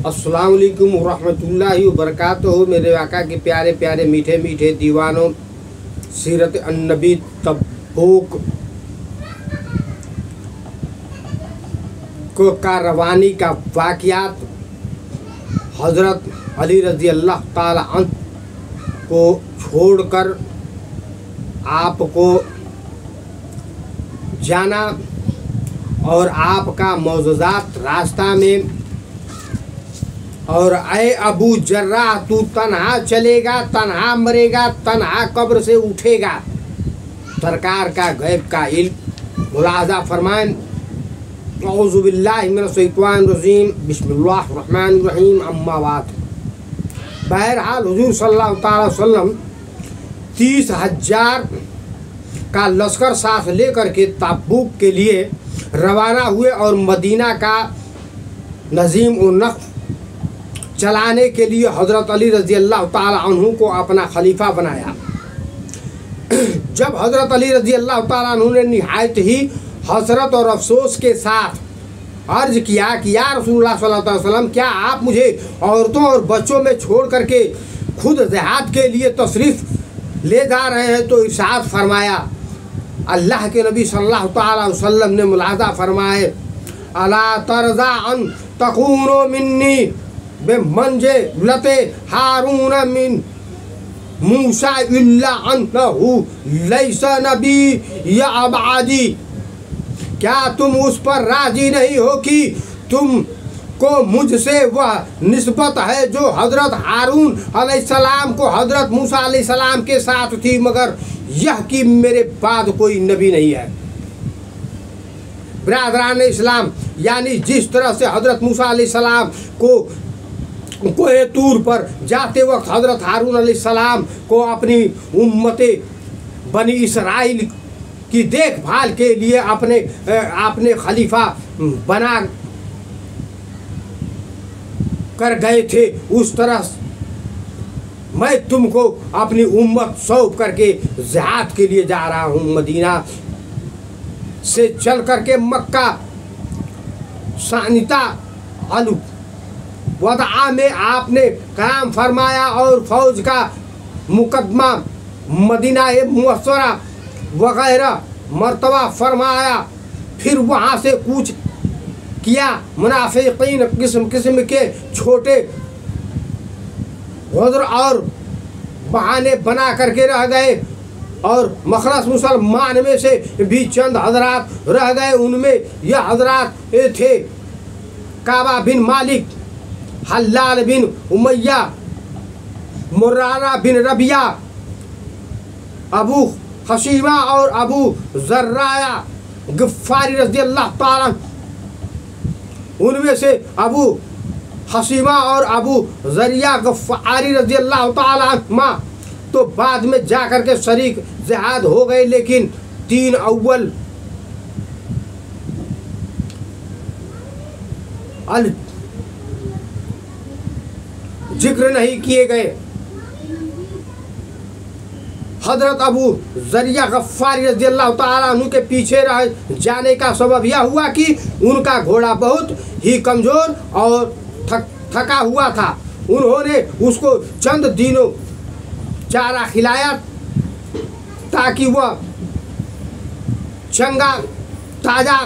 अस्सलाम वालेकुम रहमतुल्लाहि व बरकातहू। मेरे आका के प्यारे प्यारे मीठे मीठे दीवानों, सीरत अन्नबी तबूक को का रवानी का वाक़यात हज़रत अली रज़ी अल्लाह ताला अन्हु को छोड़कर आपको जाना और आपका मौजूदात रास्ता में, और ऐ अबू जर्रा तू तन्हा चलेगा, तन्हा मरेगा, तन्हा कब्र से उठेगा। सरकार का गैब का इल्म मुलाज़ा फरमान। औज़ु बिल्लाहि मिनश शैतानिर रजीम, बिस्मिल्लाहिर रहमानिर रहीम, अम्मा बाद। बहरहाल हुजूर सल्लल्लाहु अलैहि वसल्लम 30,000 का लश्कर साथ लेकर के तबूक के लिए रवाना हुए और मदीना का नज़ीम व नक्श चलाने के लिए हज़रत अली रज़ी अल्लाह ताला अन्हु को अपना खलीफा बनाया। जब हज़रत अली रज़ी अल्लाह ताला अन्हु ने निहायत ही हसरत और अफसोस के साथ अर्ज किया कि या रसूलुल्लाह सल्लल्लाहु अलैहि वसल्लम, क्या आप मुझे औरतों और बच्चों में छोड़ करके खुद जिहाद के लिए तशरीफ़ ले जा रहे हैं, तो इरशाद फरमाया। अल्लाह के नबी सल्लल्लाहु अलैहि वसल्लम ने मुलाज़ा फरमाए, अला तरज़ा अन तकूनो मिन्नी बे मंजे लते हारून मिन मूसा इल्ला अन्नहु लैसा नबी या अबादी। क्या तुम उस पर राजी नहीं हो कि तुम को मुझसे वह निस्बत है जो हज़रत हारून अलैहिस्सलाम को हज़रत मूसा अलैहिस्सलाम के साथ थी, मगर यह कि मेरे बाद कोई नबी नहीं है। बिरादरान इस्लाम, यानी जिस तरह से हज़रत मूसा अलैहिस्सलाम को कोहे तूर पर जाते वक्त हज़रत हारून अलैहिस्सलाम को अपनी उम्मते बनी इसराइल की देखभाल के लिए अपने खलीफा बना कर गए थे, उस तरह मैं तुमको अपनी उम्मत सौंप करके जिहाद के लिए जा रहा हूँ। मदीना से चल करके मक्का सानिता अलू वदआ में आपने क़याम फरमाया और फ़ौज का मुकदमा मदीना मुअस्सरा वगैरह मर्तबा फरमाया। फिर वहाँ से कूच किया। मुनाफिकीन किस्म किस्म के छोटे उज़्र और बहाने बना करके रह गए, और मखलस मुसलमान में से भी चंद हजरात रह गए। उनमें यह हजरात थे काबा बिन मालिक, हल्लाल बिन उमैया, मुर्रारा बिन रबिया, अबू हसीमा और अबू जर्राया गिफ़ारी रज़ी अल्लाह ताला। उनमें से अबू हसीमा और अबू जरिया गिफ़ारी रज़ी अल्लाह ताला माँ तो बाद में जा कर के शरीक जिहाद हो गए, लेकिन 3 अव्वल अल जिक्र नहीं किए गए। हज़रत अबू जरिया गिफ़ारी रज़ी अल्लाह ताला अन्हु के पीछे रह जाने का सबब यह हुआ कि उनका घोड़ा बहुत ही कमज़ोर और थका हुआ था। उन्होंने उसको चंद दिनों चारा खिलाया ताकि वह चंगा ताज़ा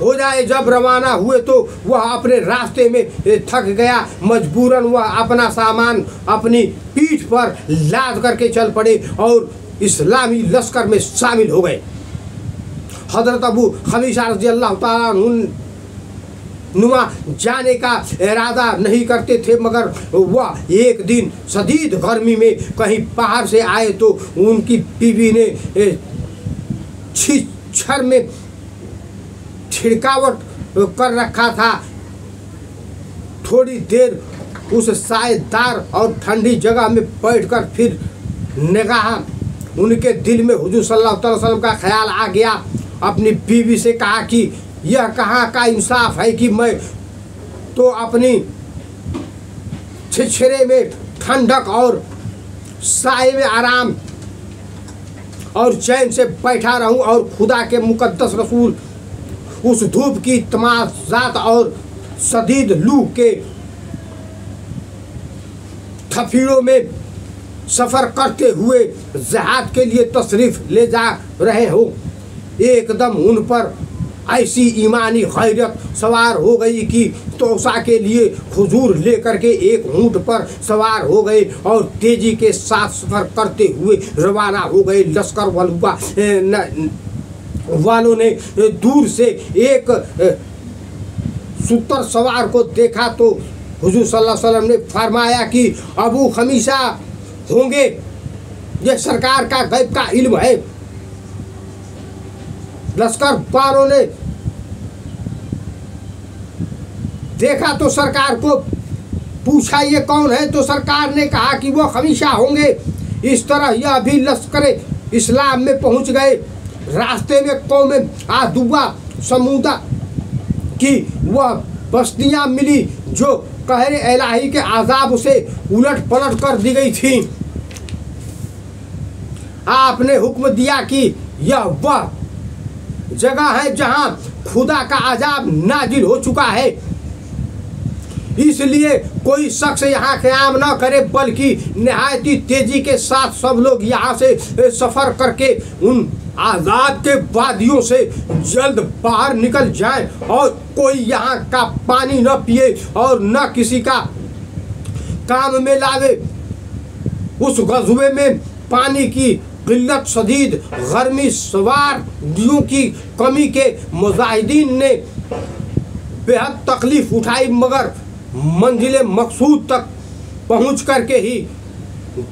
हो जाए। जब रवाना हुए तो वह अपने रास्ते में थक गया, मजबूरन वह अपना सामान अपनी पीठ पर लाद करके चल पड़े और इस्लामी लश्कर में शामिल हो गए। हज़रत अबू हमीशा रज़ी अल्लाह ताला नुमा जाने का इरादा नहीं करते थे, मगर वह एक दिन शदीद गर्मी में कहीं बाहर से आए तो उनकी बीवी ने छर में छिड़कावट कर रखा था। थोड़ी देर उस सायेदार और ठंडी जगह में बैठकर फिर निगाह उनके दिल में हुजूर सल्लल्लाहु अलैहि वसल्लम का ख्याल आ गया। अपनी बीवी से कहा कि यह कहाँ का इंसाफ है कि मैं तो अपनी छिछरे में ठंडक और साए में आराम और चैन से बैठा रहूं, और खुदा के मुकद्दस रसूल उस धूप की तमाज़ात और शदीद लू के थफीरों में सफ़र करते हुए जहाद के लिए तशरीफ़ ले जा रहे हो, एकदम उन पर ऐसी ईमानी गैरत सवार हो गई कि तोसा के लिए हुजूर लेकर के एक ऊँट पर सवार हो गए और तेजी के साथ सफ़र करते हुए रवाना हो गए। लश्कर वालों ने दूर से एक सुतर सवार को देखा तो हुजूर सल्लल्लाहु अलैहि वसल्लम ने फरमाया कि अबू खमीसा होंगे, ये सरकार का गैब का इल्म है। लश्कर वालों ने देखा तो सरकार को पूछा ये कौन है, तो सरकार ने कहा कि वो खमीसा होंगे। इस तरह यह भी लश्कर इस्लाम में पहुंच गए। रास्ते में कौम आदुआ समुदा की वह बस्तियां मिली जो कहरे इलाही के आज़ाब से उलट पलट कर दी गई थी। आपने हुक्म दिया कि यह वह जगह है जहां खुदा का अजाब नाजिल हो चुका है, इसलिए कोई शख्स यहाँ क़याम न करे, बल्कि नहायती तेज़ी के साथ सब लोग यहाँ से सफ़र करके उन आज़ाब के वादियों से जल्द बाहर निकल जाए और कोई यहाँ का पानी न पिए और न किसी का काम में लावे। उस ग़ज़वे में पानी की किल्लत, शदीद गर्मी, सवारियों की कमी के मुजाहिदीन ने बेहद तकलीफ़ उठाई, मगर मंजिल मकसूद तक पहुँच करके ही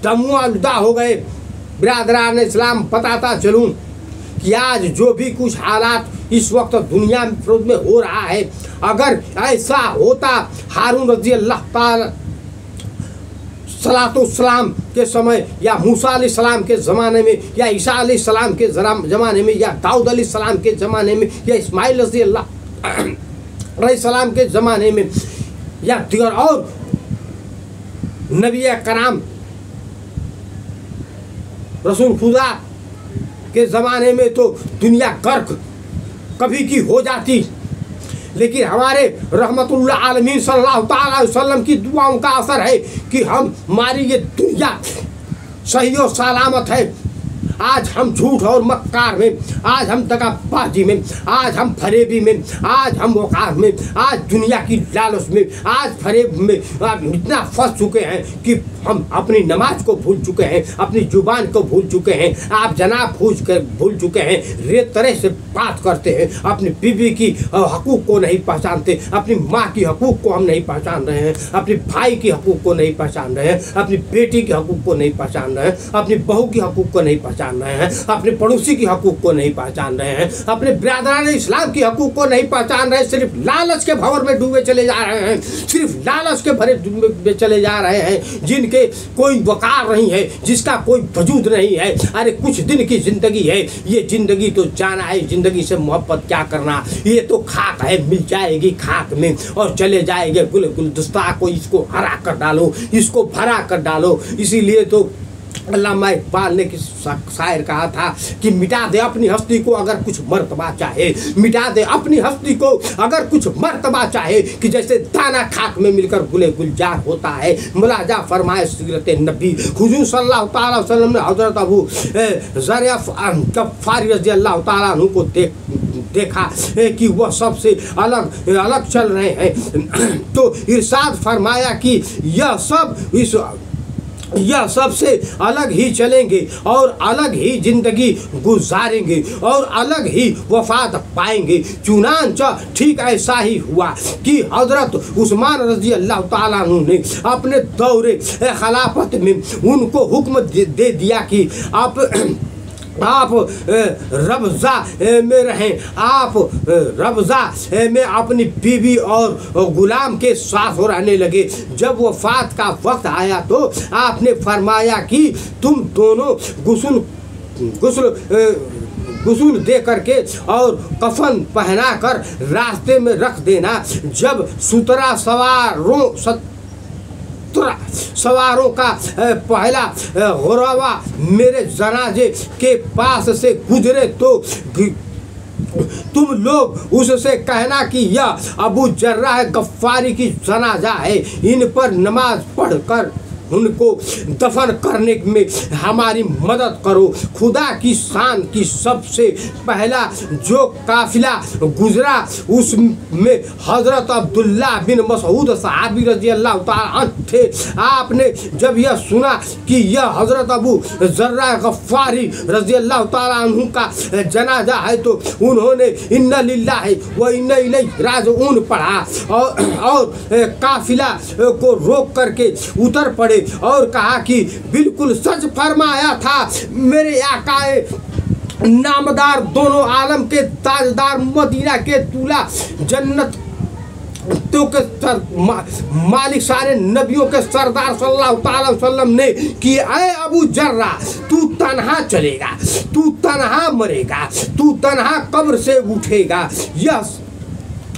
दमुआलुदा हो गए। बिरादरान इस्लाम बताता चलूँ कि आज जो भी कुछ हालात इस वक्त दुनिया में हो रहा है, अगर ऐसा होता हारून रज़ी अल्लाह ताला सलाम के समय या मूसा अलैहिस्सलाम के ज़माने में या ईसा अलैहिस्सलाम के ज़माने में या दाऊद अलैहिस्सलाम के ज़माने में या इस्माइल रज़ी अल्लाह अलैहिस्सलाम के ज़माने में या दिगर और नबी कराम रसूल खुदा के ज़माने में तो दुनिया गर्क कभी की हो जाती, लेकिन हमारे रहमतुल्लाह आलमीन सल्लल्लाहु ताला अलैहि वसल्लम की दुआओं का असर है कि हमारी ये दुनिया सही और सलामत है। आज हम झूठ और मक्कार में, आज हम दगाबाजी में, आज हम फरेबी में, आज हम वक़ार में, आज दुनिया की लालच में, आज फरेब में इतना फंस चुके हैं कि हम अपनी नमाज को भूल चुके हैं, अपनी जुबान को भूल चुके हैं, आप जनाब भूल चुके हैं, रे तरह से बात करते हैं, अपनी बीवी की हकूक़ को नहीं पहचानते, अपनी माँ की हकूक़ को हम नहीं पहचान रहे हैं, अपने भाई की हकूक़ को नहीं पहचान रहे हैं, अपनी बेटी की हकूक़ को नहीं पहचान रहे हैं, अपनी बहू की हकूक़ को नहीं पहचान रहे हैं, अपने पड़ोसी की हकूक़ को नहीं पहचान रहे हैं, अपने बिरादरान इस्लाम की हकूक़ को नहीं पहचान रहे, सिर्फ लालच के भंवर में डूबे चले जा रहे हैं, सिर्फ लालच के भरे डूबे चले जा रहे हैं, जिनके कोई वकार नहीं है, जिसका कोई वजूद नहीं है। अरे कुछ दिन की जिंदगी है, ये जिंदगी तो जाना है, जिंदगी से मोहब्बत क्या करना, ये तो खाक है, मिल जाएगी खाक में और चले जाएंगे गुलदस्ता को, इसको हरा कर डालो, इसको भरा कर डालो। इसीलिए तो अल्लामा इकबाल ने किस शायर कहा था कि मिटा दे अपनी हस्ती को अगर कुछ मर्तबा चाहे, मिटा दे अपनी हस्ती को अगर कुछ मर्तबा चाहे, कि जैसे दाना खाक में मिलकर गुले गुलजार होता है। मुलाजा फरमाए सीरत नबी हुजूर सल्लल्लाहु ताला अलैहि वसल्लम ने हज़रत अबू ज़र गफ़ारी रज़ी अल्लाह ताला अन्हु को देखा कि वह सबसे अलग चल रहे हैं, तो इरशाद फरमाया कि यह सबसे अलग ही चलेंगे और अलग ही ज़िंदगी गुजारेंगे और अलग ही वफ़ात पाएंगे। चुनांचा ठीक ऐसा ही हुआ कि हज़रत उस्मान रज़ी अल्लाह ताला अन्हु ने अपने दौरे खिलाफत में उनको हुक्म दे दिया कि आप रबज़ा में रहें, आप रबज़ा में अपनी बीवी और ग़ुलाम के साथ रहने लगे। जब वफ़ात का वक्त आया तो आपने फरमाया कि तुम दोनों गुस्ल दे करके और कफन पहना कर रास्ते में रख देना। जब सवारों का पहला गुरवा मेरे जनाजे के पास से गुजरे तो तुम लोग उससे कहना कि यह अबू जर्राह गफ्फारी की जनाजा है, इन पर नमाज पढ़कर उनको दफन करने में हमारी मदद करो। खुदा की शान की सबसे पहला जो काफिला गुजरा उसमें हज़रत अब्दुल्ला बिन मसूद सहाबी रजी अल्लाह तआला अन्हु थे। आपने जब यह सुना कि यह हज़रत अबू जर्राह गफ्फारी रजी अल्लाह तआला अन्हु का जनाजा है तो उन्होंने इन्ना लिल्लाहि व इन्ना इलैहि राजिऊन पढ़ा और काफिला को रोक करके उतर पड़े और कहा कि बिल्कुल सच फरमाया था मेरे आकाए नामदार, दोनों आलम के ताजदार, मदीना के दूल्हा, जन्नत तो के मालिक, सारे नबियों के सरदार सल्लल्लाहु अलैहि वसल्लम ने कि ऐ अबू जर्रा, तू तन्हा चलेगा, तू तन्हा मरेगा, तू तन्हा कब्र से उठेगा, यह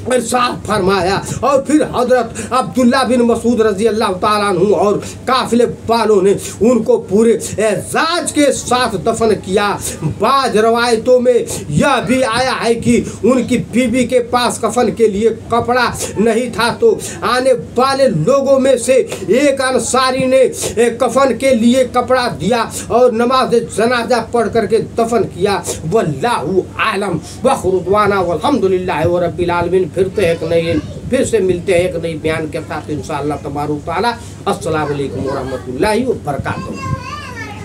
इरशाद फरमाया। और फिर हजरत अब्दुल्ला बिन मसूद रजी अल्लाह तआला अन्हु और काफिले वालों ने उनको पूरे एजाज के साथ दफन किया। बाज रवायतों में यह भी आया है कि उनकी बीबी के पास कफन के लिए कपड़ा नहीं था तो आने वाले लोगों में से एक अंसारी ने कफन के लिए कपड़ा दिया और नमाज जनाजा पढ़ करके दफन किया। वल्लाहु आलम व खुरदवाना वल्हम्दुलिल्लाहि व रब्बिल आलमीन। फिर से मिलते हैं एक नई बयान के साथ इंशाअल्लाह तबारक व तआला। अस्सलामु अलैकुम व रहमतुल्लाहि व बरकातुहू।